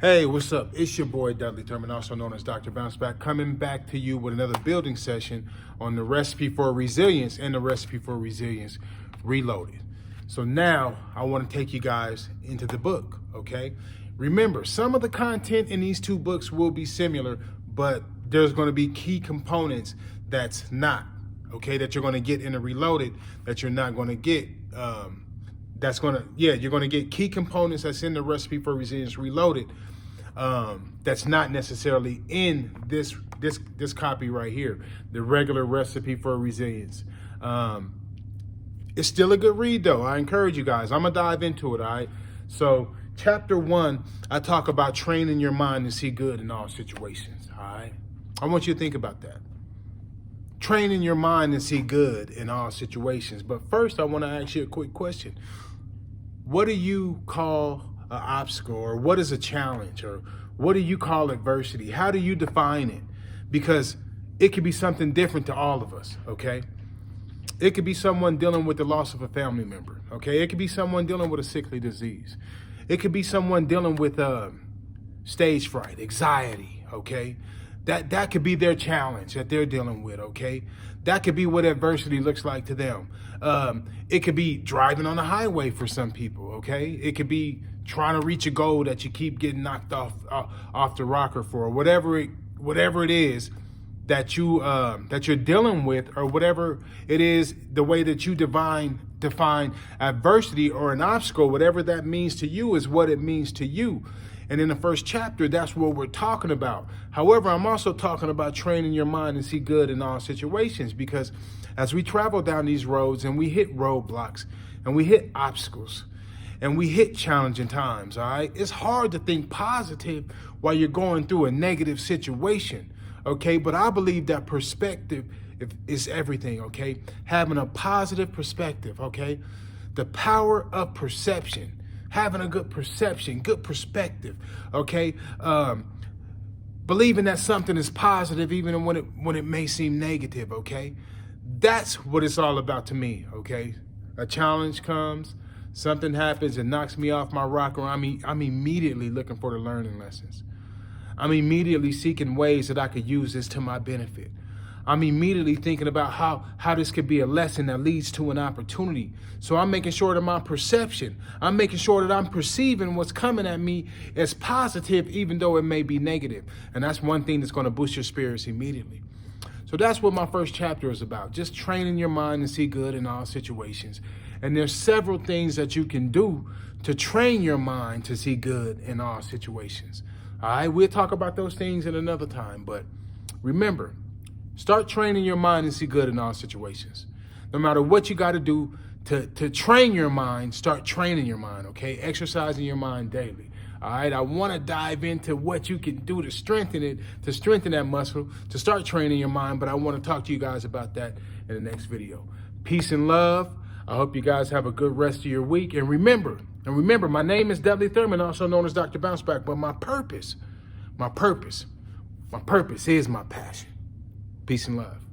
Hey, what's up? It's your boy Dudley Thurman, also known as Dr. Bounce Back, coming back to you with another building session on the recipe for resilience and the recipe for resilience reloaded. So now I want to take you guys into the book, okay? Remember, some of the content in these two books will be similar, but there's going to be key components that's not, okay, that you're going to get in the reloaded that you're not going to get. You're going to get key components that's in the recipe for resilience reloaded. That's not necessarily in this copy right here, the regular recipe for resilience. It's still a good read though. I encourage you guys. I'm gonna dive into it. All right. So chapter 1, I talk about training your mind to see good in all situations. All right. I want you to think about that. Training your mind to see good in all situations. But first, I want to ask you a quick question. What do you call an obstacle, or what is a challenge, or what do you call adversity? How do you define it? Because it could be something different to all of us, okay? It could be someone dealing with the loss of a family member, okay? It could be someone dealing with a sickly disease. It could be someone dealing with stage fright, anxiety, okay? That could be their challenge that they're dealing with, okay? That could be what adversity looks like to them. It could be driving on the highway for some people, okay? It could be trying to reach a goal that you keep getting knocked off the rocker for, whatever it is that you're dealing with, or whatever it is, the way that you define adversity or an obstacle, whatever that means to you is what it means to you. And in the first chapter, that's what we're talking about. However, I'm also talking about training your mind to see good in all situations, because as we travel down these roads and we hit roadblocks and we hit obstacles and we hit challenging times, all right, it's hard to think positive while you're going through a negative situation, okay? But I believe that perspective is everything, okay? Having a positive perspective, okay? The power of perception. Having a good perception, good perspective, okay? Believing that something is positive even when it may seem negative, okay? That's what it's all about to me, okay? A challenge comes, something happens and knocks me off my rocker. I'm immediately looking for the learning lessons. I'm immediately seeking ways that I could use this to my benefit. I'm immediately thinking about how this could be a lesson that leads to an opportunity. So I'm making sure that my perception, I'm making sure that I'm perceiving what's coming at me as positive, even though it may be negative. And that's one thing that's going to boost your spirits immediately. So that's what my first chapter is about, just training your mind to see good in all situations. And there's several things that you can do to train your mind to see good in all situations. All right, we'll talk about those things in another time, but remember, start training your mind and see good in all situations. No matter what you got to do to train your mind, start training your mind, okay? Exercising your mind daily, all right? I want to dive into what you can do to strengthen it, to strengthen that muscle, to start training your mind, but I want to talk to you guys about that in the next video. Peace and love. I hope you guys have a good rest of your week. And remember, my name is Dudley Thurman, also known as Dr. Bounce Back, but my purpose is my passion. Peace and love.